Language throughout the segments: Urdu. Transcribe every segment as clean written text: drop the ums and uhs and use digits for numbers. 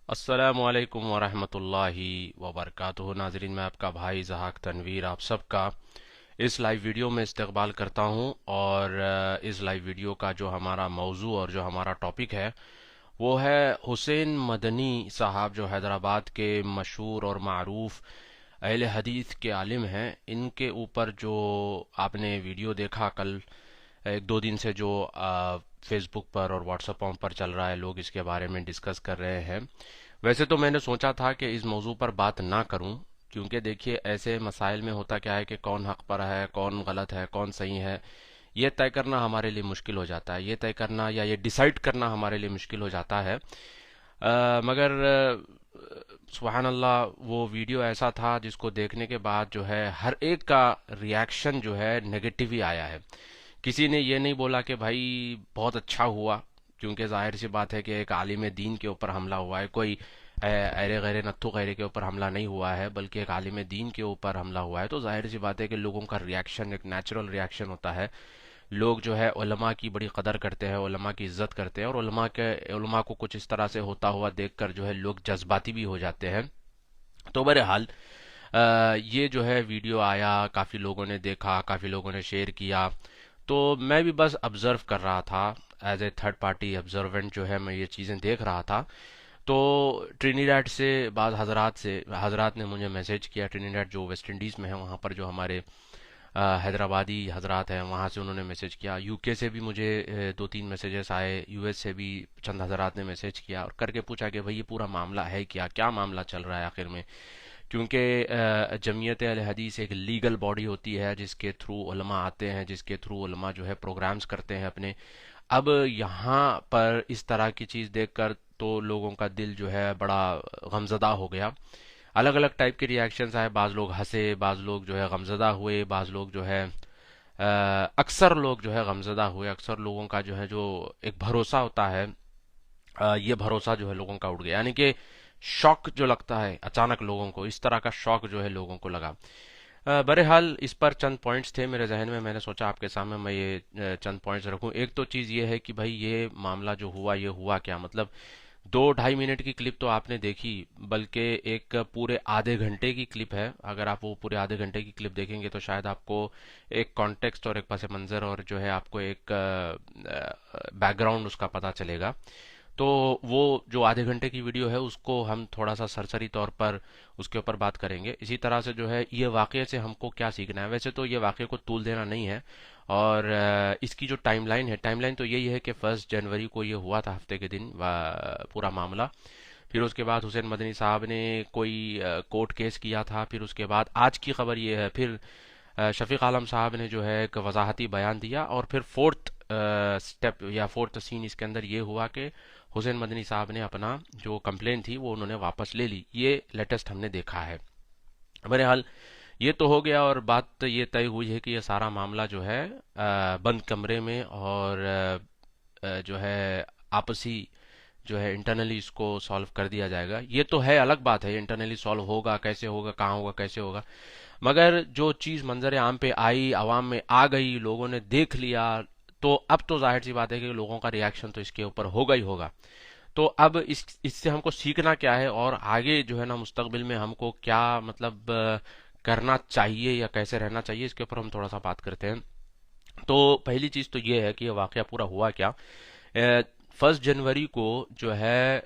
السلام علیکم ورحمۃ اللہ وبرکاتہ ناظرین، میں آپ کا بھائی زہاک تنویر آپ سب کا اس لائیو ویڈیو میں استقبال کرتا ہوں، اور اس لائیو ویڈیو کا جو ہمارا موضوع اور جو ہمارا ٹاپک ہے وہ ہے حسین مدنی صاحب، جو حیدرآباد کے مشہور اور معروف اہل حدیث کے عالم ہیں۔ ان کے اوپر جو آپ نے ویڈیو دیکھا کل، ایک دو دن سے جو فیس بک پر اور واٹس ایپ پر چل رہا ہے، لوگ اس کے بارے میں ڈسکس کر رہے ہیں۔ ویسے تو میں نے سوچا تھا کہ اس موضوع پر بات نہ کروں، کیونکہ دیکھیے ایسے مسائل میں ہوتا کیا ہے کہ کون حق پر ہے، کون غلط ہے، کون صحیح ہے، یہ طے کرنا ہمارے لیے مشکل ہو جاتا ہے، یہ طے کرنا یا یہ ڈیسائیڈ کرنا ہمارے لیے مشکل ہو جاتا ہے۔ مگر سبحان اللہ، وہ ویڈیو ایسا تھا جس کو دیکھنے کے بعد جو ہے ہر ایک کا ریاکشن جو ہے نیگیٹو ہی آیا ہے۔ کسی نے یہ نہیں بولا کہ بھائی بہت اچھا ہوا، کیونکہ ظاہر سی بات ہے کہ ایک عالم دین کے اوپر حملہ ہوا ہے، کوئی ایرے غیرے نتھو غیرے کے اوپر حملہ نہیں ہوا ہے، بلکہ ایک عالم دین کے اوپر حملہ ہوا ہے، تو ظاہر سی بات ہے کہ لوگوں کا ریاکشن ایک نیچرل ریاکشن ہوتا ہے۔ لوگ جو ہے علماء کی بڑی قدر کرتے ہیں، علماء کی عزت کرتے ہیں، اور علماء کو کچھ اس طرح سے ہوتا ہوا دیکھ کر جو ہے لوگ جذباتی بھی ہو جاتے ہیں۔ تو بہرحال یہ جو ہے ویڈیو آیا، کافی لوگوں نے دیکھا، کافی لوگوں نے شیئر کیا، تو میں بھی بس آبزرو کر رہا تھا، as a third party observant جو ہے میں یہ چیزیں دیکھ رہا تھا۔ تو ٹرینیڈاڈ سے بعض حضرات نے مجھے میسج کیا، ٹرینیڈاڈ جو ویسٹ انڈیز میں ہے، وہاں پر جو ہمارے حیدرآبادی حضرات ہیں، وہاں سے انہوں نے میسج کیا، یو کے سے بھی مجھے دو تین میسیجز آئے، یو ایس سے بھی چند حضرات نے میسج کیا اور کر کے پوچھا کہ بھئی یہ پورا معاملہ ہے کیا، کیا معاملہ چل رہا ہے آخر میں؟ کیونکہ جمعیت اہل حدیث ایک لیگل باڈی ہوتی ہے جس کے تھرو علماء آتے ہیں، جس کے تھرو علماء جو ہے پروگرامز کرتے ہیں اپنے۔ اب یہاں پر اس طرح کی چیز دیکھ کر تو لوگوں کا دل جو ہے بڑا غمزدہ ہو گیا۔ الگ الگ ٹائپ کے ریاکشنز آئے، بعض لوگ ہنسے، بعض لوگ جو ہے غمزدہ ہوئے، بعض لوگ جو ہے اکثر لوگ جو ہے غمزدہ ہوئے۔ اکثر لوگوں کا جو ہے جو ایک بھروسہ ہوتا ہے، یہ بھروسہ جو ہے لوگوں کا اٹھ گیا، یعنی کہ شوق جو لگتا ہے اچانک لوگوں کو، اس طرح کا شوق جو ہے لوگوں کو لگا۔ بہرحال اس پر چند پوائنٹس تھے میرے ذہن میں نے سوچا آپ کے سامنے میں یہ چند پوائنٹس رکھوں۔ ایک تو چیز یہ ہے کہ بھائی یہ معاملہ جو ہوا یہ ہوا کیا، مطلب دو ڈھائی منٹ کی کلپ تو آپ نے دیکھی، بلکہ ایک پورے آدھے گھنٹے کی کلپ ہے۔ اگر آپ وہ پورے آدھے گھنٹے کی کلپ دیکھیں گے تو شاید آپ کو ایک کانٹیکسٹ اور ایک پس منظر اور جو ہے آپ کو ایک بیک گراؤنڈ اس کا پتہ چلے گا۔ تو وہ جو آدھے گھنٹے کی ویڈیو ہے اس کو ہم تھوڑا سا سرسری طور پر اس کے اوپر بات کریں گے۔ اسی طرح سے جو ہے یہ واقعے سے ہم کو کیا سیکھنا ہے، ویسے تو یہ واقعے کو طول دینا نہیں ہے، اور اس کی جو ٹائم لائن ہے، ٹائم لائن تو یہی ہے کہ 1 جنوری کو یہ ہوا تھا، ہفتے کے دن پورا معاملہ۔ پھر اس کے بعد حسین مدنی صاحب نے کوئی کورٹ کیس کیا تھا، پھر اس کے بعد آج کی خبر یہ ہے، پھر شفیق عالم صاحب نے جو ہے ایک وضاحتی بیان دیا، اور پھر فورتھ سٹیپ یا فورتھ سین اس کے اندر یہ ہوا کہ حسین مدنی صاحب نے اپنا جو کمپلین تھی وہ انہوں نے واپس لے لی۔ یہ لیٹسٹ ہم نے دیکھا ہے۔ بہرحال یہ تو ہو گیا، اور بات یہ طے ہوئی ہے کہ یہ سارا معاملہ جو ہے بند کمرے میں اور جو ہے آپسی جو ہے انٹرنلی اس کو سالو کر دیا جائے گا۔ یہ تو ہے، الگ بات ہے انٹرنلی سالو ہوگا کیسے، ہوگا کہاں، ہوگا کیسے ہوگا، مگر جو چیز منظر عام پہ آئی، عوام میں آ گئی، لوگوں نے دیکھ لیا، تو اب تو ظاہر سی بات ہے کہ لوگوں کا ریاکشن تو اس کے اوپر ہوگا ہی ہوگا۔ تو اب اس سے ہم کو سیکھنا کیا ہے، اور آگے جو ہے نا مستقبل میں ہم کو کیا مطلب کرنا چاہیے یا کیسے رہنا چاہیے، اس کے اوپر ہم تھوڑا سا بات کرتے ہیں۔ تو پہلی چیز تو یہ ہے کہ یہ واقعہ پورا ہوا کیا۔ 1 جنوری کو جو ہے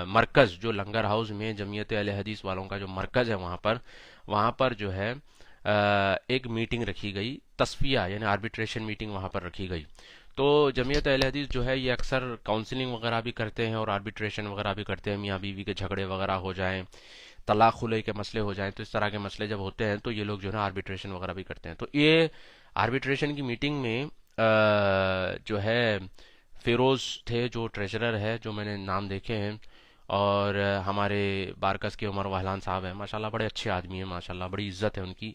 مرکز جو لنگر ہاؤس میں جمعیت اہل حدیث والوں کا جو مرکز ہے وہاں پر جو ہے ایک میٹنگ رکھی گئی، تصفیہ یعنی آربیٹریشن میٹنگ وہاں پر رکھی گئی۔ تو جمعیت اہل حدیث جو ہے یہ اکثر کاؤنسلنگ وغیرہ بھی کرتے ہیں اور آربیٹریشن وغیرہ بھی کرتے ہیں، میاں بیوی کے جھگڑے وغیرہ ہو جائیں، طلاق خلع کے مسئلے ہو جائیں، تو اس طرح کے مسئلے جب ہوتے ہیں تو یہ لوگ جو ہے نا آربیٹریشن وغیرہ بھی کرتے ہیں۔ تو یہ آربیٹریشن کی میٹنگ میں جو ہے فیروز تھے جو ٹریجرر ہے، جو میں نے نام دیکھے ہیں، اور ہمارے بارکس کے عمر وحلان صاحب ہیں، ماشاءاللہ بڑے اچھے آدمی ہیں، ماشاءاللہ بڑی عزت ہے ان کی،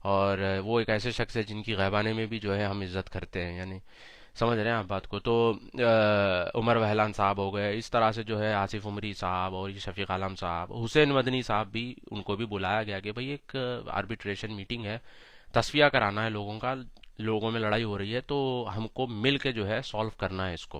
اور وہ ایک ایسے شخص ہے جن کی غیبانے میں بھی جو ہے ہم عزت کرتے ہیں، یعنی سمجھ رہے ہیں آپ بات کو۔ تو عمر وحلان صاحب ہو گئے، اس طرح سے جو ہے آصف عمری صاحب اور یہ شفیق عالم صاحب، حسین مدنی صاحب بھی، ان کو بھی بلایا گیا کہ بھئی ایک آربیٹریشن میٹنگ ہے، تصفیہ کرانا ہے لوگوں کا، لوگوں میں لڑائی ہو رہی ہے، تو ہم کو مل کے جو ہے سالو کرنا ہے اس کو۔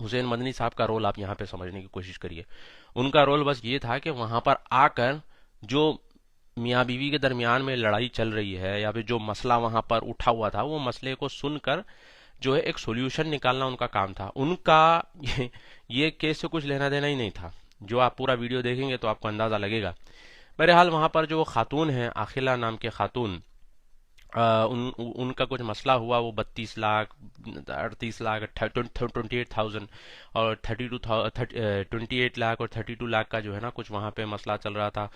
حسین مدنی صاحب کا رول آپ یہاں پہ سمجھنے کی کوشش کریے. ان کا رول بس یہ تھا کہ وہاں پر آ کر جو میاں بیوی کے درمیان میں لڑائی چل رہی ہے یا پھر جو مسئلہ وہاں پر اٹھا ہوا تھا وہ مسئلے کو سن کر جو ہے ایک سولوشن نکالنا ان کا کام تھا. ان کا یہ کیس سے کچھ لینا دینا ہی نہیں تھا. جو آپ پورا ویڈیو دیکھیں گے تو آپ کو اندازہ لگے گا. بہرحال وہاں پر جو خاتون ہیں عاقلہ نام کے خاتون، ان کا کچھ مسئلہ ہوا. وہ 32 لاکھ 38 لاکھ 28,000 اور 28 لاکھ اور 32 لاکھ کا جو ہے نا کچھ وہاں پہ مسئلہ چل رہا تھا.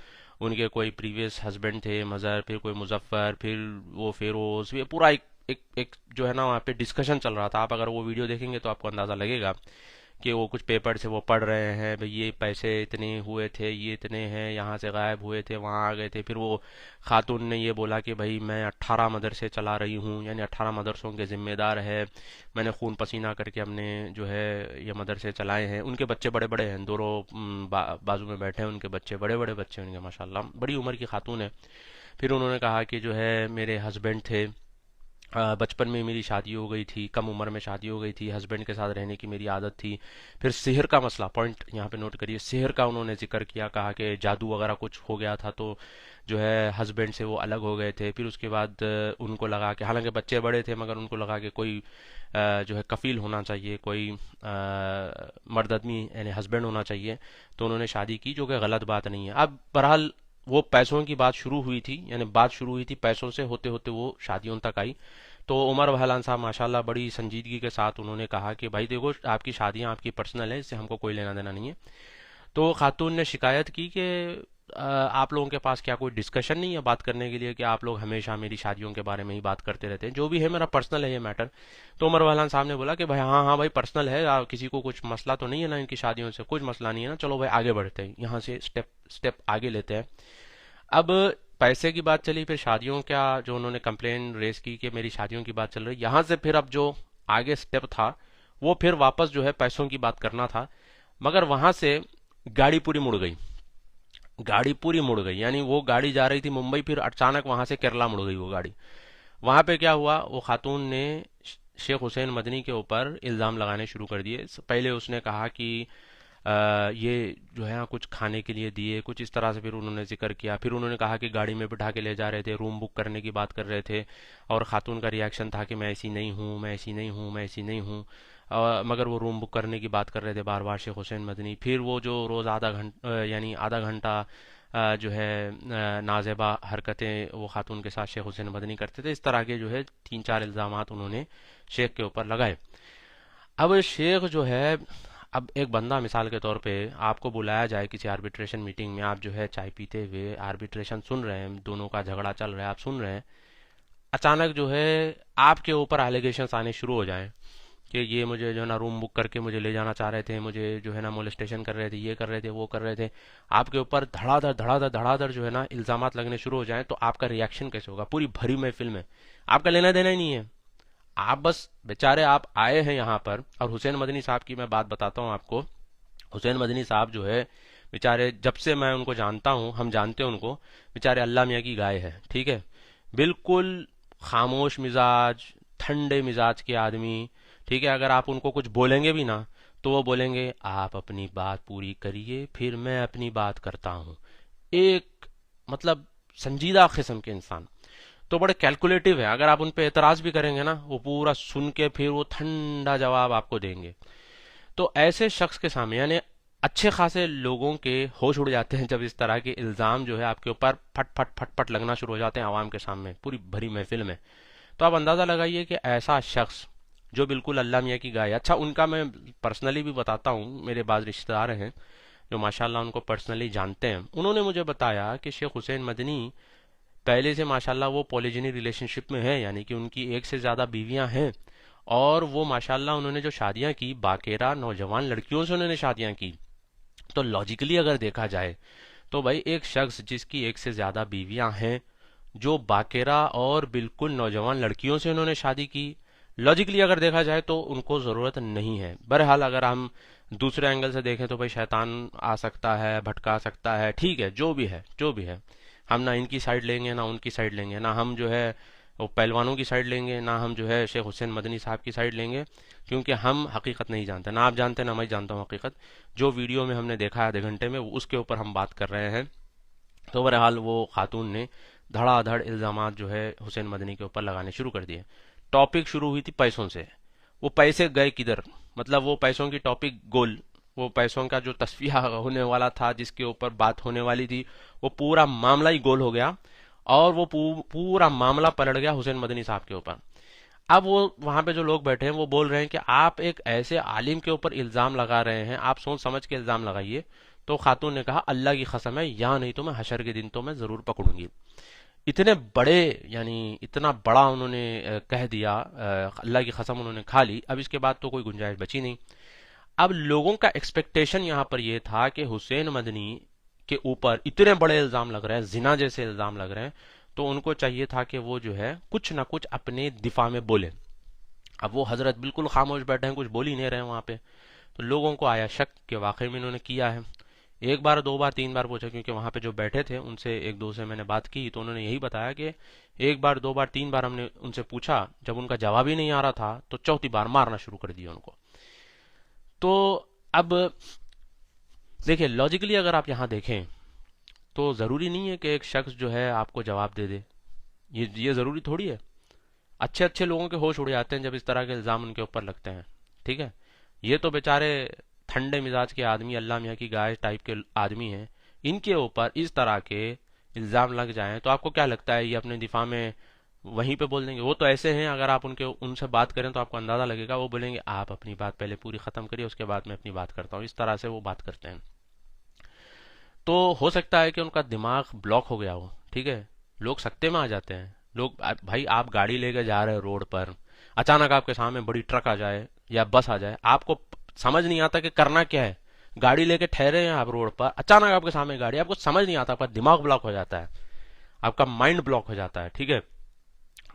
ان کے کوئی پریویس ہسبینڈ تھے مظہر، پھر کوئی مظفر، پھر وہ فیروز، یہ پورا ایک جو ہے نا وہاں پہ ڈسکشن چل رہا تھا. آپ اگر وہ ویڈیو دیکھیں گے تو آپ کو اندازہ لگے گا کہ وہ کچھ پیپر سے وہ پڑھ رہے ہیں بھئی یہ پیسے اتنے ہوئے تھے، یہ اتنے ہیں، یہاں سے غائب ہوئے تھے، وہاں آ گئے تھے. پھر وہ خاتون نے یہ بولا کہ بھئی میں 18 مدرسے چلا رہی ہوں، یعنی 18 مدرسوں کے ذمہ دار ہے، میں نے خون پسینہ کر کے ہم نے جو ہے یہ مدرسے چلائے ہیں. ان کے بچے بڑے بڑے ہیں، دونوں بازو میں بیٹھے ہیں، ان کے بچے بڑے بڑے بچے ہیں ان کے ماشاءاللہ، بڑی عمر کی خاتون ہے. پھر انہوں نے کہا کہ جو ہے میرے ہسبینڈ تھے، بچپن میں میری شادی ہو گئی تھی، کم عمر میں شادی ہو گئی تھی، ہسبینڈ کے ساتھ رہنے کی میری عادت تھی. پھر سحر کا مسئلہ، پوائنٹ یہاں پہ نوٹ کریے، سحر کا انہوں نے ذکر کیا، کہا کہ جادو وغیرہ کچھ ہو گیا تھا تو جو ہے ہسبینڈ سے وہ الگ ہو گئے تھے. پھر اس کے بعد ان کو لگا کہ حالانکہ بچے بڑے تھے مگر ان کو لگا کہ کوئی جو ہے کفیل ہونا چاہیے، کوئی مرد آدمی یعنی ہسبینڈ ہونا چاہیے، تو انہوں نے شادی کی، جو کہ غلط بات نہیں ہے. اب بہرحال وہ پیسوں کی بات شروع ہوئی تھی، یعنی بات شروع ہوئی تھی پیسوں سے، ہوتے ہوتے وہ شادیوں تک آئی. تو عمر بہلان صاحب ماشاءاللہ بڑی سنجیدگی کے ساتھ انہوں نے کہا کہ بھائی دیکھو آپ کی شادیاں آپ کی پرسنل ہیں، اس سے ہم کو کوئی لینا دینا نہیں ہے. تو خاتون نے شکایت کی کہ آپ لوگوں کے پاس کیا کوئی ڈسکشن نہیں ہے بات کرنے کے لیے کہ آپ لوگ ہمیشہ میری شادیوں کے بارے میں ہی بات کرتے رہتے ہیں، جو بھی ہے میرا پرسنل ہے یہ میٹر. تو عمر بہلان صاحب نے بولا کہ بھائی ہاں ہاں بھائی پرسنل ہے، کسی کو کچھ مسئلہ تو نہیں ہے نا ان کی شادیوں سے، کچھ مسئلہ نہیں ہے نا، چلو بھائی آگے بڑھتے ہیں، یہاں سے اسٹیپ آگے لیتے ہیں. اب پیسے کی بات چلی، پھر شادیوں کا جو انہوں نے کمپلین ریز کی کہ میری شادیوں کی بات چل رہی، یہاں سے پھر اب جو آگے سٹیپ تھا وہ پھر واپس جو ہے پیسوں کی بات کرنا تھا. مگر وہاں سے گاڑی پوری مڑ گئی، گاڑی پوری مڑ گئی. یعنی وہ گاڑی جا رہی تھی ممبئی، پھر اچانک وہاں سے کیرلا مڑ گئی وہ گاڑی. وہاں پہ کیا ہوا، وہ خاتون نے شیخ حسین مدنی کے اوپر الزام لگانے شروع کر دیے. پہلے اس نے کہا کہ یہ جو ہے کچھ کھانے کے لیے دیے، کچھ اس طرح سے پھر انہوں نے ذکر کیا. پھر انہوں نے کہا کہ گاڑی میں بٹھا کے لے جا رہے تھے، روم بک کرنے کی بات کر رہے تھے، اور خاتون کا ریاکشن تھا کہ میں ایسی نہیں ہوں، میں ایسی نہیں ہوں، میں ایسی نہیں ہوں. مگر وہ روم بک کرنے کی بات کر رہے تھے بار بار شیخ حسین مدنی. پھر وہ جو روز آدھا گھنٹہ یعنی آدھا گھنٹہ جو ہے نازیبا حرکتیں وہ خاتون کے ساتھ شیخ حسین مدنی کرتے تھے. اس طرح کے جو ہے 3-4 الزامات انہوں نے شیخ کے اوپر لگائے. اب شیخ جو ہے، اب ایک بندہ مثال کے طور پہ آپ کو بلایا جائے کسی آربیٹریشن میٹنگ میں، آپ جو ہے چائے پیتے ہوئے آربیٹریشن سن رہے ہیں، دونوں کا جھگڑا چل رہا ہے، آپ سن رہے ہیں، اچانک جو ہے آپ کے اوپر اللیگیشنس آنے شروع ہو جائیں کہ یہ مجھے جو ہے نا روم بک کر کے مجھے لے جانا چاہ رہے تھے، مجھے جو ہے نا مولسٹیشن کر رہے تھے، یہ کر رہے تھے، وہ کر رہے تھے، آپ کے اوپر دھڑا دھڑ دھڑا دھڑ دھڑا دھڑ جو ہے نا الزامات لگنے شروع ہو جائیں، تو آپ کا ریاکشن کیسے ہوگا؟ پوری بھری محفل میں آپ کا لینا دینا ہی نہیں ہے، آپ بس بیچارے آپ آئے ہیں یہاں پر. اور حسین مدنی صاحب کی میں بات بتاتا ہوں آپ کو. حسین مدنی صاحب جو ہے بیچارے، جب سے میں ان کو جانتا ہوں، ہم جانتے ہیں ان کو، بیچارے اللہ میاں کی گائے ہے، ٹھیک ہے، بالکل خاموش مزاج، ٹھنڈے مزاج کے آدمی، ٹھیک ہے. اگر آپ ان کو کچھ بولیں گے بھی نا تو وہ بولیں گے آپ اپنی بات پوری کریے پھر میں اپنی بات کرتا ہوں. ایک مطلب سنجیدہ قسم کے انسان، تو بڑے کیلکولیٹو ہیں. اگر آپ ان پہ اعتراض بھی کریں گے نا وہ پورا سن کے پھر وہ ٹھنڈا جواب آپ کو دیں گے. تو ایسے شخص کے سامنے یعنی اچھے خاصے لوگوں کے ہوش اڑ جاتے ہیں جب اس طرح کے الزام جو ہے آپ کے اوپر پھٹ پھٹ پھٹ پھٹ لگنا شروع ہو جاتے ہیں عوام کے سامنے پوری بھری محفل میں. تو آپ اندازہ لگائیے کہ ایسا شخص جو بالکل اللہ میاں کی گائے. اچھا ان کا میں پرسنلی بھی بتاتا ہوں، میرے بعض رشتہ دار ہیں جو ماشاءاللہ ان کو پرسنلی جانتے ہیں، انہوں نے مجھے بتایا کہ شیخ حسین مدنی پہلے سے ماشاءاللہ وہ پولیجنی ریلیشن شپ میں ہیں، یعنی کہ ان کی ایک سے زیادہ بیویاں ہیں، اور وہ ماشاءاللہ انہوں نے جو شادیاں کی باقیرہ نوجوان لڑکیوں سے انہوں نے شادیاں کی. تو لاجیکلی اگر دیکھا جائے تو بھائی ایک شخص جس کی ایک سے زیادہ بیویاں ہیں، جو باقیرہ اور بالکل نوجوان لڑکیوں سے انہوں نے شادی کی، لاجیکلی اگر دیکھا جائے تو ان کو ضرورت نہیں ہے. بہرحال اگر ہم دوسرے اینگل سے دیکھیں تو بھائی شیطان آ سکتا ہے، بھٹکا سکتا ہے، ٹھیک ہے، جو بھی ہے جو بھی ہے، ہم نہ ان کی سائڈ لیں گے نہ ان کی سائڈ لیں گے، نہ ہم جو ہے وہ پہلوانوں کی سائڈ لیں گے، نہ ہم جو ہے شیخ حسین مدنی صاحب کی سائڈ لیں گے، کیونکہ ہم حقیقت نہیں جانتے، نہ آپ جانتے نہ میں جانتا ہوں حقیقت۔ جو ویڈیو میں ہم نے دیکھا ہے آدھے گھنٹے میں، اس کے اوپر ہم بات کر رہے ہیں۔ تو بہرحال وہ خاتون نے دھڑا دھڑ الزامات جو ہے حسین مدنی کے اوپر لگانے شروع کر دیے۔ ٹاپک شروع ہوئی تھی پیسوں سے، وہ پیسے گئے کدھر، مطلب وہ پیسوں کی ٹاپک گول، وہ پیسوں کا جو تصفیہ ہونے والا تھا، جس کے اوپر بات ہونے والی تھی، وہ پورا معاملہ ہی گول ہو گیا، اور وہ پورا معاملہ پلٹ گیا حسین مدنی صاحب کے اوپر۔ اب وہ وہاں پہ جو لوگ بیٹھے ہیں وہ بول رہے ہیں کہ آپ ایک ایسے عالم کے اوپر الزام لگا رہے ہیں، آپ سوچ سمجھ کے الزام لگائیے۔ تو خاتون نے کہا اللہ کی قسم ہے، یا نہیں تو میں حشر کے دن تو میں ضرور پکڑوں گی۔ اتنے بڑے، یعنی اتنا بڑا انہوں نے کہہ دیا، اللہ کی قسم انہوں نے کھا لی۔ اب اس کے بعد تو کوئی گنجائش بچی نہیں۔ اب لوگوں کا ایکسپیکٹیشن یہاں پر یہ تھا کہ حسین مدنی کے اوپر اتنے بڑے الزام لگ رہے ہیں، زنا جیسے الزام لگ رہے ہیں، تو ان کو چاہیے تھا کہ وہ جو ہے کچھ نہ کچھ اپنے دفاع میں بولے۔ اب وہ حضرت بالکل خاموش بیٹھے ہیں، کچھ بول ہی نہیں رہے ہیں وہاں پہ۔ تو لوگوں کو آیا شک کہ واقعی میں انہوں نے کیا ہے۔ ایک بار، دو بار، تین بار پوچھا، کیونکہ وہاں پہ جو بیٹھے تھے ان سے ایک دو سے میں نے بات کی، تو انہوں نے یہی بتایا کہ ایک بار، دو بار، تین بار ہم نے ان سے پوچھا، جب ان کا جواب ہی نہیں آ رہا تھا تو چوتھی بار مارنا شروع کر دیا ان کو۔ تو اب دیکھیں لاجیکلی اگر آپ یہاں دیکھیں تو ضروری نہیں ہے کہ ایک شخص جو ہے آپ کو جواب دے دے، یہ ضروری تھوڑی ہے۔ اچھے اچھے لوگوں کے ہوش اڑ جاتے ہیں جب اس طرح کے الزام ان کے اوپر لگتے ہیں، ٹھیک ہے۔ یہ تو بیچارے ٹھنڈے مزاج کے آدمی، اللہ میاں کی گائے ٹائپ کے آدمی ہیں، ان کے اوپر اس طرح کے الزام لگ جائیں تو آپ کو کیا لگتا ہے یہ اپنے دفاع میں وہیں پہ بول دیں گے؟ وہ تو ایسے ہیں، اگر آپ ان سے بات کریں تو آپ کو اندازہ لگے گا، وہ بولیں گے آپ اپنی بات پہلے پوری ختم کریے، اس کے بعد میں اپنی بات کرتا ہوں۔ اس طرح سے وہ بات کرتے ہیں۔ تو ہو سکتا ہے کہ ان کا دماغ بلاک ہو گیا ہو، ٹھیک ہے۔ لوگ سکتے میں آ جاتے ہیں، لوگ بھائی آپ گاڑی لے کے جا رہے ہیں روڈ پر، اچانک آپ کے سامنے بڑی ٹرک آ جائے یا بس آ جائے، آپ کو سمجھ نہیں آتا کہ کرنا کیا ہے۔ گاڑی لے کے ٹھہرے ہیں آپ روڈ پر، اچانک آپ کے سامنے گاڑی، آپ کو سمجھ نہیں آتا، آپ کا دماغ بلاک ہو جاتا ہے، آپ کا مائنڈ بلاک ہو جاتا ہے، ٹھیک ہے۔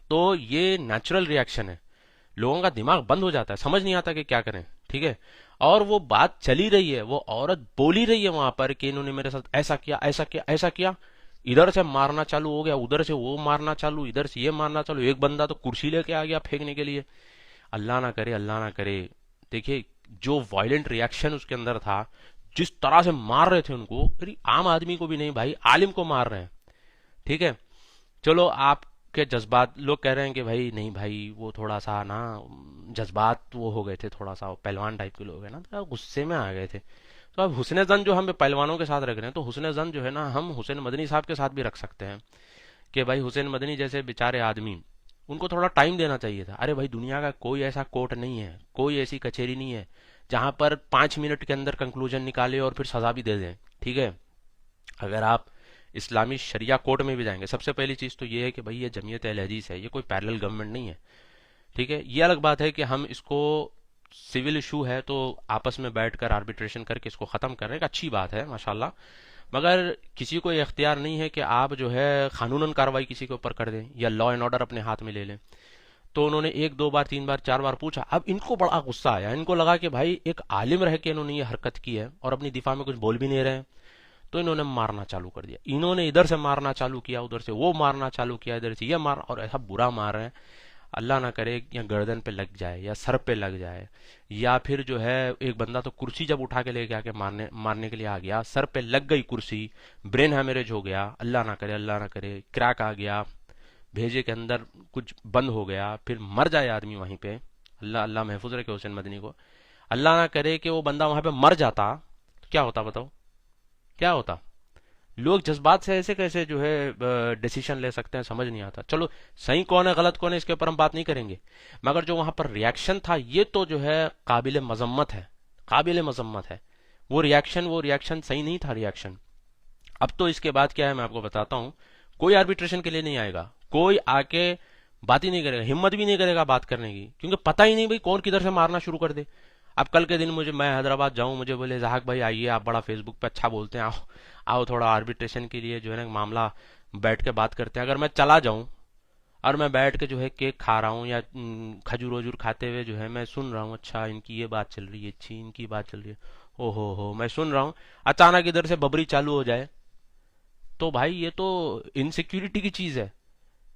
تو یہ نیچرل ریئیکشن ہے، لوگوں کا دماغ بند ہو جاتا ہے، سمجھ نہیں آتا کہ کیا کریں، ٹھیک ہے۔ اور وہ بات چلی رہی ہے، وہ عورت بولی رہی ہے وہاں پر کہ انہوں نے میرے ساتھ ایسا کیا، ایسا کیا، ایسا کیا، ادھر سے مارنا چالو ہو گیا، ادھر سے وہ مارنا چالو، ادھر سے یہ مارنا چالو، ایک بندہ تو کرسی لے کے آ گیا پھینکنے کے لیے۔ اللہ نہ کرے، اللہ نہ کرے۔ دیکھیے جو وائلنٹ ریئیکشن اس کے اندر تھا، جس طرح سے مار رہے تھے ان کو، عام آدمی کو بھی نہیں بھائی، عالم کو مار رہے ہیں، ٹھیک ہے۔ چلو آپ کے جذبات، لوگ کہہ رہے ہیں کہ بھائی نہیں بھائی وہ تھوڑا سا نا جذبات وہ ہو گئے تھے، تھوڑا سا پہلوان ٹائپ کے لوگ ہیں نا، تو غصے میں آ گئے تھے۔ تو اب حسن زن جو ہم پہلوانوں کے ساتھ رکھ رہے ہیں، تو حسن زن جو ہے نا ہم حسین مدنی صاحب کے ساتھ بھی رکھ سکتے ہیں کہ بھائی حسین مدنی جیسے بیچارے آدمی، ان کو تھوڑا ٹائم دینا چاہیے تھا۔ ارے بھائی دنیا کا کوئی ایسا کورٹ نہیں ہے، کوئی ایسی کچہری نہیں ہے جہاں پر 5 منٹ کے اندر کنکلوژن نکالے اور پھر سزا بھی دے دیں، ٹھیک ہے۔ اگر آپ اسلامی شریعہ کورٹ میں بھی جائیں گے، سب سے پہلی چیز تو یہ ہے کہ بھائی یہ جمعیت اہل حدیث ہے، یہ کوئی پیرلل گورنمنٹ نہیں ہے، ٹھیک ہے۔ یہ الگ بات ہے کہ ہم اس کو سول ایشو ہے تو آپس میں بیٹھ کر آربیٹریشن کر کے اس کو ختم کر رہے ہیں، اچھی بات ہے ماشاءاللہ، مگر کسی کو یہ اختیار نہیں ہے کہ آپ جو ہے قانوناً کارروائی کسی کے اوپر کر دیں یا لا اینڈ آرڈر اپنے ہاتھ میں لے لیں۔ تو انہوں نے ایک دو بار، تین بار، چار بار پوچھا، اب ان کو بڑا غصہ آیا، ان کو لگا کہ بھائی ایک عالم رہ کے انہوں نے یہ حرکت کی ہے اور اپنی دفاع میں کچھ بول بھی نہیں رہے ہیں، تو انہوں نے مارنا چالو کر دیا۔ انہوں نے ادھر سے مارنا چالو کیا، ادھر سے وہ مارنا چالو کیا، ادھر سے یہ مارنا، اور ایسا برا مار رہے ہیں، اللہ نہ کرے یا گردن پہ لگ جائے یا سر پہ لگ جائے، یا پھر جو ہے ایک بندہ تو کرسی جب اٹھا کے لے کے آ کے مارنے کے لیے آ گیا، سر پہ لگ گئی کرسی، برین ہیمریج ہو گیا، اللہ نہ کرے، اللہ نہ کرے، کریک آ گیا، بھیجے کے اندر کچھ بند ہو گیا، پھر مر جائے آدمی وہیں پہ، اللہ اللہ محفوظ رکھے حسین مدنی کو، اللہ نہ کرے کہ وہ بندہ وہاں پہ مر جاتا تو کیا ہوتا بتاؤ، کیا ہوتا؟ لوگ جذبات سے ایسے کیسے جو ہے ڈیسیشن لے سکتے ہیں، سمجھ نہیں آتا۔ چلو صحیح کون ہے غلط کون ہے اس کے اوپر ہم بات نہیں کریں گے، مگر جو وہاں پر ریاکشن تھا یہ تو جو ہے قابل مذمت ہے، قابل مذمت ہے۔ وہ ریاکشن صحیح نہیں تھا ریاکشن۔ اب تو اس کے بعد کیا ہے میں آپ کو بتاتا ہوں، کوئی آربیٹریشن کے لیے نہیں آئے گا، کوئی آ کے بات ہی نہیں کرے گا، ہمت بھی نہیں کرے گا بات کرنے کی، کیونکہ پتہ ہی نہیں بھائی کون کدھر سے مارنا شروع کر دے۔ اب کل کے دن میں حیدرآباد جاؤں، مجھے بولے زاہق بھائی آئیے، آپ بڑا فیس بک پہ اچھا بولتے ہیں، آؤ آؤ تھوڑا آربیٹریشن کے لیے جو ہے نا معاملہ بیٹھ کے بات کرتے ہیں، اگر میں چلا جاؤں اور میں بیٹھ کے جو ہے کیک کھا رہا ہوں یا کھجور وجور کھاتے ہوئے جو ہے میں سن رہا ہوں، اچھا ان کی یہ بات چل رہی ہے، اچھی ان کی بات چل رہی ہے، او ہو میں سن رہا ہوں، اچانک ادھر سے ببری چالو ہو جائے، تو بھائی یہ تو انسیکیورٹی کی چیز ہے،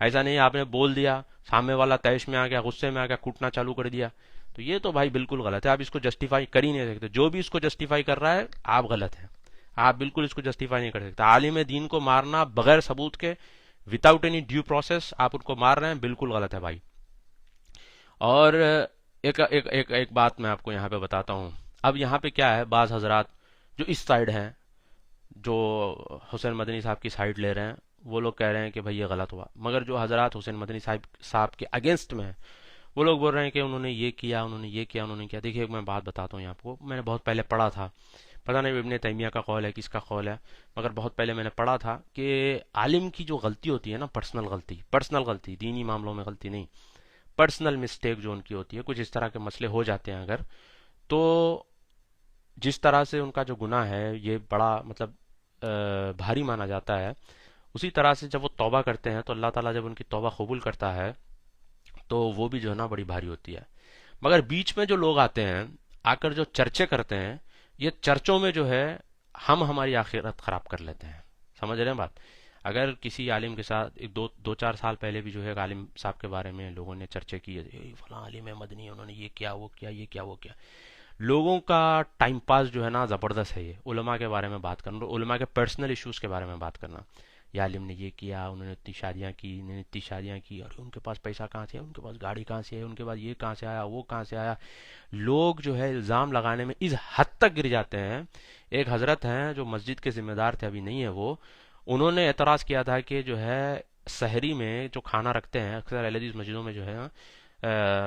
ایسا نہیں آپ نے بول دیا، سامنے والا طیش میں آ گیا، غصے میں آ گیا، کوٹنا چالو کر دیا، تو یہ تو بھائی بالکل غلط ہے، آپ اس کو جسٹیفائی کر ہی نہیں سکتے، جو بھی اس کو جسٹیفائی کر رہا ہے آپ غلط ہیں، آپ بالکل اس کو جسٹیفائی نہیں کر سکتے، عالم دین کو مارنا بغیر ثبوت کے، وداؤٹ اینی ڈیو پروسیس آپ ان کو مار رہے ہیں، بالکل غلط ہے بھائی۔ اور ایک بات میں آپ کو یہاں پہ بتاتا ہوں، اب یہاں پہ کیا ہے، بعض حضرات جو اس سائڈ ہیں، جو حسین مدنی صاحب کی سائڈ لے رہے ہیں، وہ لوگ کہہ رہے ہیں کہ بھائی یہ غلط ہوا، مگر جو حضرات حسین مدنی صاحب کے اگینسٹ میں ہیں، وہ لوگ بول رہے ہیں کہ انہوں نے یہ کیا، انہوں نے یہ کیا، انہوں نے کیا۔ دیکھیے میں بات بتاتا ہوں آپ کو، میں نے بہت پہلے پڑھا تھا، پتہ نہیں ابن تیمیہ کا قول ہے کس کا قول ہے، مگر بہت پہلے میں نے پڑھا تھا کہ عالم کی جو غلطی ہوتی ہے نا، پرسنل غلطی، دینی معاملوں میں غلطی نہیں، پرسنل مسٹیک جو ان کی ہوتی ہے، کچھ اس طرح کے مسئلے ہو جاتے ہیں اگر، تو جس طرح سے ان کا جو گناہ ہے یہ بڑا مطلب بھاری مانا جاتا ہے، اسی طرح سے جب وہ توبہ کرتے ہیں تو اللہ تعالیٰ جب ان کی توبہ قبول کرتا ہے تو وہ بھی جو ہے نا بڑی بھاری ہوتی ہے۔ مگر بیچ میں جو لوگ آتے ہیں، آ کر جو چرچے کرتے ہیں، یہ چرچوں میں جو ہے ہم ہماری آخرت خراب کر لیتے ہیں، سمجھ رہے ہیں بات؟ اگر کسی عالم کے ساتھ ایک دو چار سال پہلے بھی جو ہے ایک عالم صاحب کے بارے میں لوگوں نے چرچے کی ہے، فلاں عالم ہے مدنی، انہوں نے یہ کیا، وہ کیا، یہ کیا، وہ کیا، لوگوں کا ٹائم پاس جو ہے نا زبردست ہے، یہ علماء کے بارے میں بات کرنا، علماء کے پرسنل ایشوز کے بارے میں بات کرنا، یہ عالم نے یہ کیا، انہوں نے اتنی شادیاں کی، انہوں نے اتنی شادیاں کی، اور ان کے پاس پیسہ کہاں سے ہے، ان کے پاس گاڑی کہاں سے ہے، ان کے پاس یہ کہاں سے آیا، وہ کہاں سے آیا، لوگ جو ہے الزام لگانے میں اس حد تک گر جاتے ہیں۔ ایک حضرت ہیں جو مسجد کے ذمہ دار تھے، ابھی نہیں ہے وہ، انہوں نے اعتراض کیا تھا کہ جو ہے سحری میں جو کھانا رکھتے ہیں، اکثر اہل حدیث مسجدوں میں جو ہے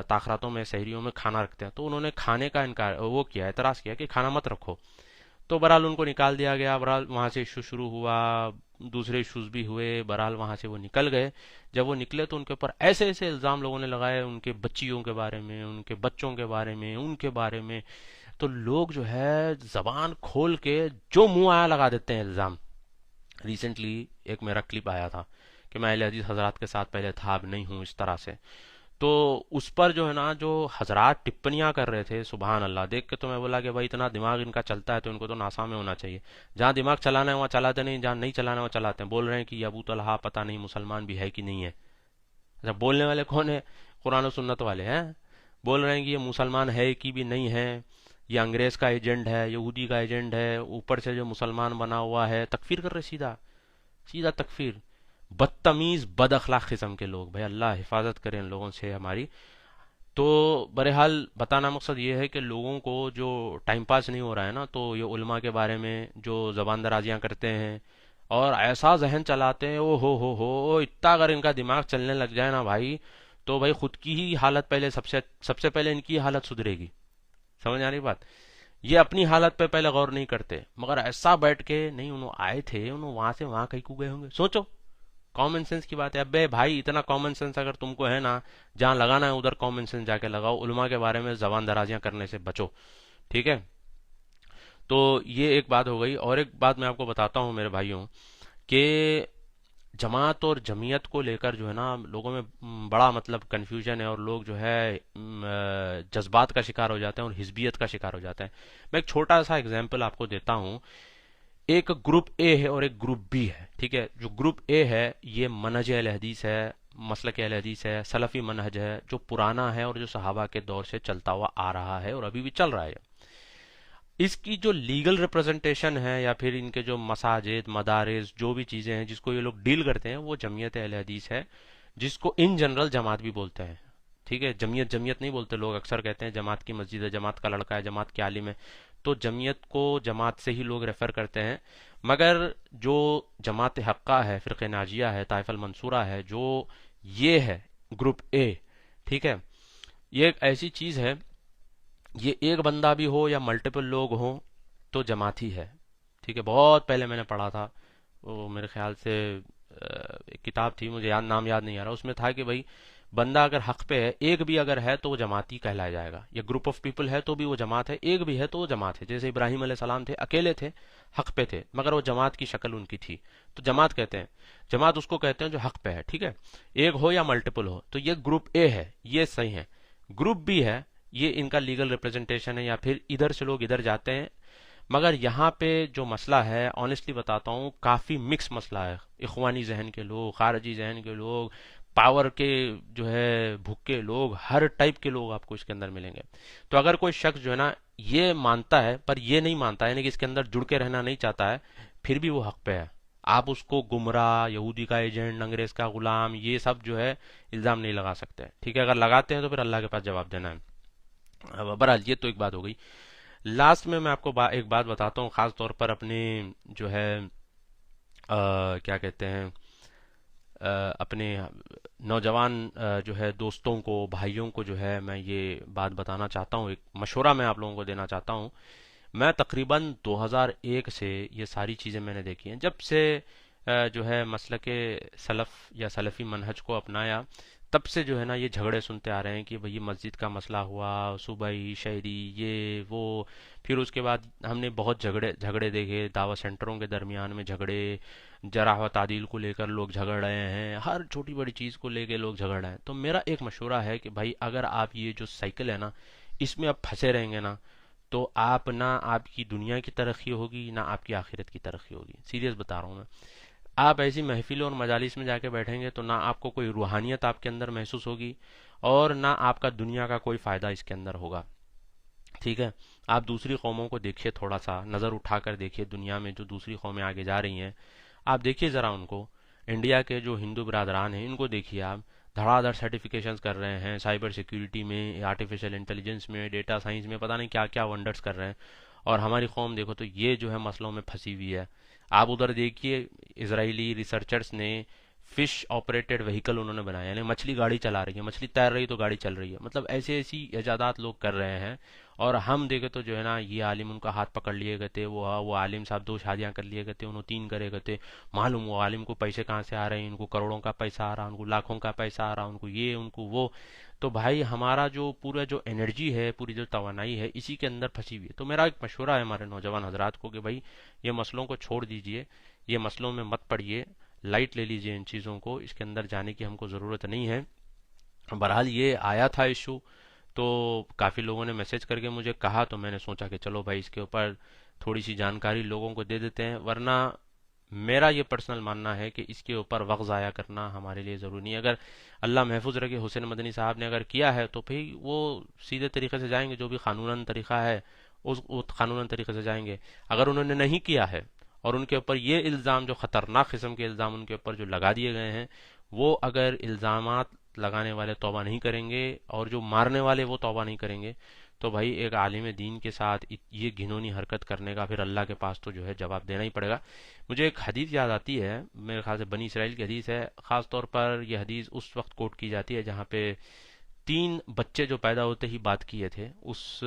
تاخراتوں میں سحریوں میں کھانا رکھتے ہیں، تو انہوں نے کھانے کا انکار وہ کیا، اعتراض کیا کہ کھانا مت رکھو، تو بہرحال ان کو نکال دیا گیا، بہرحال وہاں سے ایشو شروع ہوا، دوسرے ایشوز بھی ہوئے، بہرحال وہاں سے وہ نکل گئے۔ جب وہ نکلے تو ان کے اوپر ایسے ایسے الزام لوگوں نے لگائے، ان کے بچیوں کے بارے میں، ان کے بچوں کے بارے میں، ان کے بارے میں، تو لوگ جو ہے زبان کھول کے جو منہ آیا لگا دیتے ہیں الزام۔ ریسنٹلی ایک میرا کلپ آیا تھا کہ میں اہل حدیث حضرات کے ساتھ پہلے تھا، اب نہیں ہوں، اس طرح سے، تو اس پر جو ہے نا جو حضرات ٹپنیاں کر رہے تھے، سبحان اللہ، دیکھ کے تو میں بولا کہ بھائی اتنا دماغ ان کا چلتا ہے تو ان کو تو ناسا میں ہونا چاہیے، جہاں دماغ چلانا ہے وہاں چلاتے نہیں، جہاں نہیں چلانا ہے وہاں چلاتے ہیں۔ بول رہے ہیں کہ یہ ابو طلحہ پتہ نہیں مسلمان بھی ہے کہ نہیں ہے، اچھا بولنے والے کون ہیں؟ قرآن و سنت والے ہیں، بول رہے ہیں کہ یہ مسلمان ہے کہ بھی نہیں ہے، یہ انگریز کا ایجنٹ ہے، یہودی کا ایجنٹ ہے، اوپر سے جو مسلمان بنا ہوا ہے، تکفیر کر رہے، سیدھا سیدھا تکفیر، بدتمیز بد اخلاق قسم کے لوگ، بھائی اللہ حفاظت کرے ان لوگوں سے ہماری۔ تو بہرحال بتانا مقصد یہ ہے کہ لوگوں کو جو ٹائم پاس نہیں ہو رہا ہے نا، تو یہ علماء کے بارے میں جو زبان درازیاں کرتے ہیں اور ایسا ذہن چلاتے ہیں، او ہو اتنا اگر ان کا دماغ چلنے لگ جائے نا بھائی، تو بھائی خود کی ہی حالت پہلے سب سے پہلے ان کی حالت سدھرے گی، سمجھ آ رہی بات؟ یہ اپنی حالت پہ پہلے غور نہیں کرتے، مگر ایسا بیٹھ کے نہیں، انہوں آئے تھے، انہوں وہاں سے وہاں کہیں کو گئے ہوں گے، سوچو، کامن سینس کی بات ہے، ابے بھائی اتنا کامن سینس اگر تم کو ہے نا، جہاں لگانا ہے ادھر کامن سینس جا کے لگاؤ، علماء کے بارے میں زبان درازیاں کرنے سے بچو، ٹھیک ہے؟ تو یہ ایک بات ہو گئی، اور ایک بات میں آپ کو بتاتا ہوں میرے بھائیوں کہ جماعت اور جمعیت کو لے کر جو ہے نا لوگوں میں بڑا مطلب کنفیوژن ہے، اور لوگ جو ہے جذبات کا شکار ہو جاتے ہیں اور حزبیت کا شکار ہو جاتے ہیں۔ میں ایک چھوٹا سا اگزامپل آپ کو دیتا ہوں، ایک گروپ اے ہے اور ایک گروپ بی ہے، ٹھیک ہے؟ جو گروپ اے ہے یہ منہج اہل حدیث ہے، مسلک اہل حدیث ہے، سلفی منہج ہے، جو پرانا ہے اور جو صحابہ کے دور سے چلتا ہوا آ رہا ہے اور ابھی بھی چل رہا ہے۔ اس کی جو لیگل ریپرزنٹیشن ہے یا پھر ان کے جو مساجد، مدارس، جو بھی چیزیں ہیں جس کو یہ لوگ ڈیل کرتے ہیں، وہ جمعیت اہل حدیث ہے، جس کو ان جنرل جماعت بھی بولتے ہیں، ٹھیک ہے؟ جمعیت جمعیت نہیں بولتے لوگ، اکثر کہتے ہیں جماعت کی مسجد ہے، جماعت کا لڑکا ہے، جماعت کے عالم ہے، تو جمعیت کو جماعت سے ہی لوگ ریفر کرتے ہیں، مگر جو جماعت حقہ ہے، فرقہ ناجیہ ہے، طائفہ المنصورہ ہے، جو یہ ہے گروپ اے، ٹھیک ہے؟ یہ ایک ایسی چیز ہے، یہ ایک بندہ بھی ہو یا ملٹیپل لوگ ہوں تو جماعت ہی ہے، ٹھیک ہے؟ بہت پہلے میں نے پڑھا تھا، وہ میرے خیال سے ایک کتاب تھی، مجھے نام یاد نہیں آ رہا، اس میں تھا کہ بھائی بندہ اگر حق پہ ہے، ایک بھی اگر ہے تو وہ جماعتی کہلایا جائے گا، یا گروپ آف پیپل ہے تو بھی وہ جماعت ہے، ایک بھی ہے تو وہ جماعت ہے۔ جیسے ابراہیم علیہ السلام تھے، اکیلے تھے، حق پہ تھے، مگر وہ جماعت کی شکل ان کی تھی، تو جماعت کہتے ہیں، جماعت اس کو کہتے ہیں جو حق پہ ہے، ٹھیک ہے؟ ایک ہو یا ملٹیپل ہو، تو یہ گروپ اے ہے، یہ صحیح ہے۔ گروپ بی ہے، یہ ان کا لیگل ریپرزنٹیشن ہے، یا پھر ادھر سے لوگ ادھر جاتے ہیں، مگر یہاں پہ جو مسئلہ ہے آنیسٹلی بتاتا ہوں، کافی مکس مسئلہ ہے، اخوانی ذہن کے لوگ، خارجی ذہن کے لوگ، پاور کے جو ہے بھوکے لوگ، ہر ٹائپ کے لوگ آپ کو اس کے اندر ملیں گے. تو اگر کوئی شخص جو ہے نا یہ مانتا ہے پر یہ نہیں مانتا ہے، یعنی کہ اس کے اندر جڑ کے رہنا نہیں چاہتا ہے، پھر بھی وہ حق پہ ہے. آپ اس کو گمراہ، یہودی کا ایجنٹ، انگریز کا غلام، یہ سب جو ہے الزام نہیں لگا سکتے. ٹھیک ہے، اگر لگاتے ہیں تو پھر اللہ کے پاس جواب دینا ہے. بہرحال یہ تو ایک بات ہو گئی. لاسٹ میں آپ کو ایک بات بتاتا ہوں، خاص طور پر اپنے جو ہے کیا کہتے ہیں اپنے نوجوان جو ہے دوستوں کو، بھائیوں کو جو ہے میں یہ بات بتانا چاہتا ہوں، ایک مشورہ میں آپ لوگوں کو دینا چاہتا ہوں. میں تقریباً 2001 سے یہ ساری چیزیں میں نے دیکھی ہیں، جب سے جو ہے مسلک سلف یا سلفی منہج کو اپنایا، تب سے جو ہے نا یہ جھگڑے سنتے آ رہے ہیں کہ بھئی مسجد کا مسئلہ ہوا، صوبائی شہری، یہ وہ. پھر اس کے بعد ہم نے بہت جھگڑے دیکھے، دعوت سینٹروں کے درمیان میں جھگڑے، جرح و تعدیل کو لے کر لوگ جھگڑ رہے ہیں، ہر چھوٹی بڑی چیز کو لے کے لوگ جھگڑ رہے ہیں. تو میرا ایک مشورہ ہے کہ بھائی اگر آپ یہ جو سائیکل ہے نا اس میں آپ پھنسے رہیں گے نا، تو آپ نہ آپ کی دنیا کی ترقی ہوگی نہ آپ کی آخرت کی ترقی ہوگی. سیریس بتا رہا ہوں میں. آپ ایسی محفلوں اور مجالس میں جا کے بیٹھیں گے تو نہ آپ کو کوئی روحانیت آپ کے اندر محسوس ہوگی، اور نہ آپ کا دنیا کا کوئی فائدہ اس کے اندر ہوگا. ٹھیک ہے. آپ دوسری قوموں کو دیکھیے، تھوڑا سا نظر اٹھا کر دیکھیے، دنیا میں جو دوسری قومیں آگے جا رہی ہیں آپ دیکھیے ذرا ان کو. انڈیا کے جو ہندو برادران ہیں ان کو دیکھیے آپ، دھڑا دھڑ سرٹیفکیشنز کر رہے ہیں سائبر سیکیورٹی میں، آرٹیفیشل انٹیلیجنس میں، ڈیٹا سائنس میں، پتہ نہیں کیا کیا ونڈرز کر رہے ہیں. اور ہماری قوم دیکھو تو یہ جو ہے مسئلوں میں پھنسی ہوئی ہے. آپ ادھر دیکھیے، اسرائیلی ریسرچرز نے فش آپریٹڈ وہیکل انہوں نے بنایا، یعنی مچھلی گاڑی چلا رہی ہے، مچھلی تیر رہی تو گاڑی چل رہی ہے. مطلب ایسی ایسی ایجادات لوگ کر رہے ہیں. اور ہم دیکھے تو جو ہے نا یہ عالم ان کا ہاتھ پکڑ لیے گئے تھے، وہ عالم صاحب 2 شادیاں کر لیے گئے تھے، انہوں 3 کرے گئے تھے. معلوم وہ عالم کو پیسے کہاں سے آ رہے ہیں، ان کو کروڑوں کا پیسہ آ رہا، ان کو لاکھوں کا پیسہ آ رہا، ان کو یہ ان کو وہ. تو بھائی ہمارا جو پورا جو انرجی ہے، پوری جو توانائی ہے اسی کے اندر پھنسی ہوئی ہے. تو میرا ایک مشورہ ہے ہمارے نوجوان حضرات کو کہ بھائی یہ مسئلوں کو چھوڑ دیجئے، یہ مسئلوں میں مت پڑیے، لائٹ لے لیجئے ان چیزوں کو، اس کے اندر جانے کی ہم کو ضرورت نہیں ہے. بہرحال یہ آیا تھا ایشو، تو کافی لوگوں نے میسج کر کے مجھے کہا، تو میں نے سوچا کہ چلو بھائی اس کے اوپر تھوڑی سی جانکاری لوگوں کو دے دیتے ہیں. ورنہ میرا یہ پرسنل ماننا ہے کہ اس کے اوپر وقت ضائع کرنا ہمارے لیے ضروری نہیں ہے. اگر اللہ محفوظ رکھے حسین مدنی صاحب نے اگر کیا ہے تو پھر وہ سیدھے طریقے سے جائیں گے، جو بھی قانوناً طریقہ ہے اس قانوناً طریقے سے جائیں گے. اگر انہوں نے نہیں کیا ہے اور ان کے اوپر یہ الزام، جو خطرناک قسم کے الزام ان کے اوپر جو لگا دیے گئے ہیں، وہ اگر الزامات لگانے والے توبہ نہیں کریں گے اور جو مارنے والے وہ توبہ نہیں کریں گے، تو بھائی ایک عالم دین کے ساتھ یہ گھنونی حرکت کرنے کا پھر اللہ کے پاس تو جو ہے جواب دینا ہی پڑے گا. مجھے ایک حدیث یاد آتی ہے، میرے خیال سے بنی اسرائیل کی حدیث ہے. خاص طور پر یہ حدیث اس وقت کوٹ کی جاتی ہے جہاں پہ 3 بچے جو پیدا ہوتے ہی بات کیے تھے، اس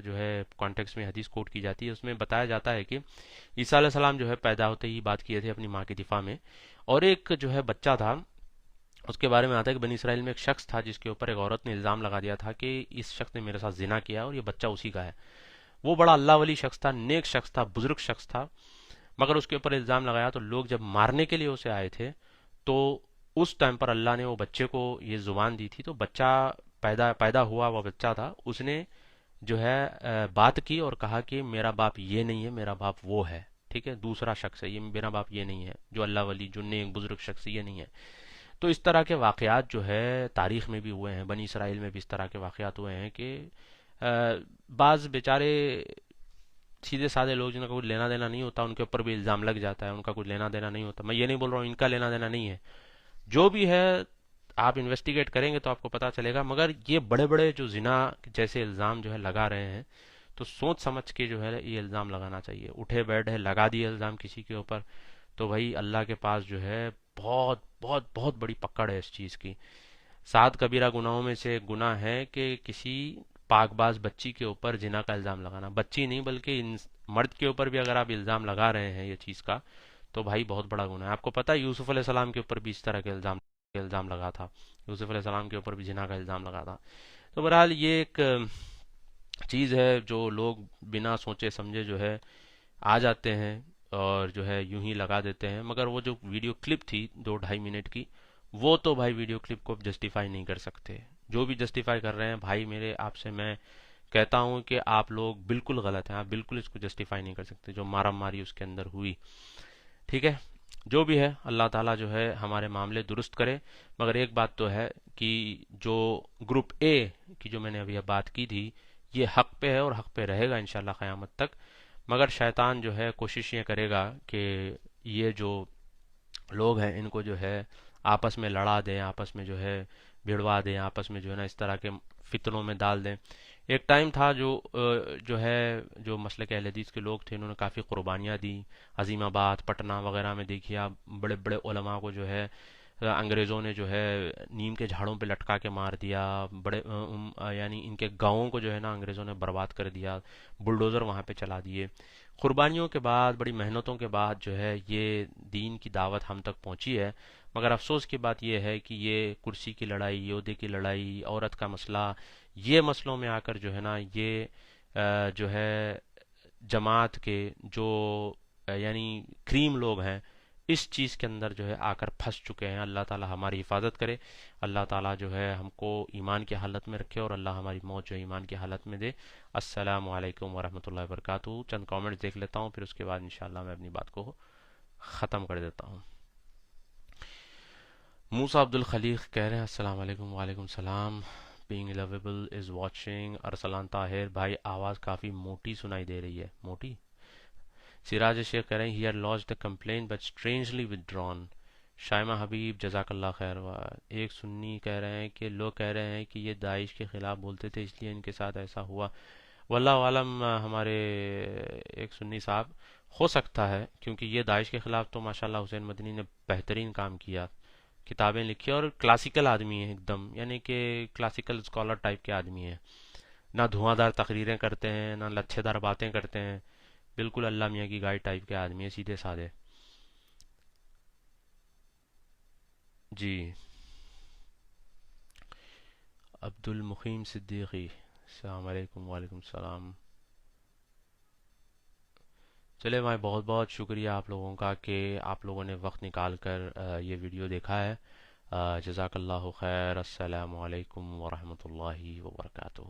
جو ہے کانٹیکس میں حدیث کوٹ کی جاتی ہے. اس میں بتایا جاتا ہے کہ عیسیٰ علیہ السلام جو ہے پیدا ہوتے ہی بات کیے تھے اپنی ماں کے دفاع میں، اور ایک جو ہے بچہ تھا، اس کے بارے میں آتا ہے کہ بنی اسرائیل میں ایک شخص تھا جس کے اوپر ایک عورت نے الزام لگا دیا تھا کہ اس شخص نے میرے ساتھ زنا کیا اور یہ بچہ اسی کا ہے. وہ بڑا اللہ ولی شخص تھا، نیک شخص تھا، بزرگ شخص تھا، مگر اس کے اوپر الزام لگایا تو لوگ جب مارنے کے لیے اسے آئے تھے تو اس ٹائم پر اللہ نے وہ بچے کو یہ زبان دی تھی. تو بچہ پیدا ہوا، وہ بچہ تھا، اس نے جو ہے بات کی اور کہا کہ میرا باپ یہ نہیں ہے، میرا باپ وہ ہے. ٹھیک ہے، دوسرا شخص ہے یہ، میرا باپ یہ نہیں ہے، جو اللہ ولی جو نیک بزرگ شخص یہ نہیں ہے. تو اس طرح کے واقعات جو ہے تاریخ میں بھی ہوئے ہیں، بنی اسرائیل میں بھی اس طرح کے واقعات ہوئے ہیں کہ بعض بیچارے سیدھے سادے لوگ جن کا کوئی لینا دینا نہیں ہوتا ان کے اوپر بھی الزام لگ جاتا ہے، ان کا کوئی لینا دینا نہیں ہوتا. میں یہ نہیں بول رہا ہوں ان کا لینا دینا نہیں ہے، جو بھی ہے آپ انویسٹیگیٹ کریں گے تو آپ کو پتا چلے گا. مگر یہ بڑے بڑے جو زنا جیسے الزام جو ہے لگا رہے ہیں تو سوچ سمجھ کے جو ہے یہ الزام لگانا چاہیے. اٹھے بیٹھے لگا دیے الزام کسی کے اوپر تو بھائی اللہ کے پاس جو ہے بہت بہت بہت بڑی پکڑ ہے اس چیز کی. 7 کبیرہ گناہوں میں سے گناہ ہے کہ کسی پاک باز بچی کے اوپر زنا کا الزام لگانا. بچی نہیں بلکہ مرد کے اوپر بھی اگر آپ الزام لگا رہے ہیں یہ چیز کا تو بھائی بہت بڑا گناہ ہے. آپ کو پتا ہے یوسف علیہ السلام کے اوپر بھی اس طرح کے الزام لگا تھا، یوسف علیہ السلام کے اوپر بھی زنا کا الزام لگا تھا. تو بہرحال یہ ایک چیز ہے جو لوگ بنا سوچے سمجھے جو ہے آ جاتے ہیں اور جو ہے یوں ہی لگا دیتے ہیں. مگر وہ جو ویڈیو کلپ تھی 2 ڈھائی منٹ کی، وہ تو بھائی ویڈیو کلپ کو جسٹیفائی نہیں کر سکتے. جو بھی جسٹیفائی کر رہے ہیں بھائی میرے، آپ سے میں کہتا ہوں کہ آپ لوگ بالکل غلط ہیں، آپ بالکل اس کو جسٹیفائی نہیں کر سکتے جو مارا ماری اس کے اندر ہوئی. ٹھیک ہے. جو بھی ہے اللہ تعالیٰ جو ہے ہمارے معاملے درست کرے، مگر ایک بات تو ہے کہ جو گروپ اے کی جو میں نے ابھی بات کی تھی، یہ حق پہ ہے اور حق پہ رہے گا انشاءاللہ قیامت تک، مگر شیطان جو ہے کوشش یہ کرے گا کہ یہ جو لوگ ہیں ان کو جو ہے آپس میں لڑا دیں، آپس میں جو ہے بھڑوا دیں، آپس میں جو ہے نا اس طرح کے فتنوں میں ڈال دیں۔ ایک ٹائم تھا جو ہے جو مسلک اہل حدیث کے لوگ تھے، انہوں نے کافی قربانیاں دی، عظیم آباد پٹنہ وغیرہ میں دیکھیے آپ بڑے بڑے علماء کو جو ہے انگریزوں نے جو ہے نیم کے جھاڑوں پہ لٹکا کے مار دیا، یعنی ان کے گاؤں کو جو ہے نا انگریزوں نے برباد کر دیا، بلڈوزر وہاں پہ چلا دیے۔ قربانیوں کے بعد، بڑی محنتوں کے بعد جو ہے یہ دین کی دعوت ہم تک پہنچی ہے، مگر افسوس کی بات یہ ہے کہ یہ کرسی کی لڑائی، عہدے کی لڑائی، عورت کا مسئلہ، یہ مسئلوں میں آ کر جو ہے نا یہ جو ہے جماعت کے جو یعنی کریم لوگ ہیں، اس چیز کے اندر جو ہے آ کر پھنس چکے ہیں۔ اللہ تعالی ہماری حفاظت کرے، اللہ تعالی جو ہے ہم کو ایمان کی حالت میں رکھے اور اللہ ہماری موت جو ہے ایمان کی حالت میں دے۔ السلام علیکم ورحمۃ اللہ وبرکاتہ۔ چند کامنٹس دیکھ لیتا ہوں، پھر اس کے بعد انشاءاللہ میں اپنی بات کو ختم کر دیتا ہوں۔ موسیٰ عبد الخلیق کہہ رہے ہیں السلام علیکم۔ وعلیکم السلام۔ Being lovable is watching. Arslan Tahir بھائی آواز کافی موٹی سنائی دے رہی ہے، موٹی؟ سراج شیخ کہہ رہے ہیں here launch the complaint but strangely withdrawn. Shaima Habib جزاک اللہ خیر۔ ایک سنی کہہ رہے ہیں کہ لوگ کہہ رہے ہیں کہ یہ داعش کے خلاف بولتے تھے اس لیے ان کے ساتھ ایسا ہوا، واللہ عالم۔ ہمارے ایک سنی صاحب، ہو سکتا ہے، کیونکہ یہ داعش کے خلاف تو ماشاءاللہ حسین مدنی نے بہترین کام کیا، کتابیں لکھی، اور کلاسیکل آدمی ہیں ایک دم، یعنی کہ کلاسیکل اسکالر ٹائپ کے آدمی ہیں، نہ دھواں دار تقریریں کرتے ہیں نہ لچھے دار باتیں کرتے ہیں، بالکل اللہ میاں کی گائے ٹائپ کے آدمی ہیں، سیدھے سادے۔ جی، عبد المقیم صدیقی السلام علیکم۔ وعلیکم السلام۔ چلے بھائی، بہت بہت شکریہ آپ لوگوں کا کہ آپ لوگوں نے وقت نکال کر یہ ویڈیو دیکھا ہے۔ جزاک اللہ خیر۔ السلام علیکم ورحمۃ اللہ وبرکاتہ۔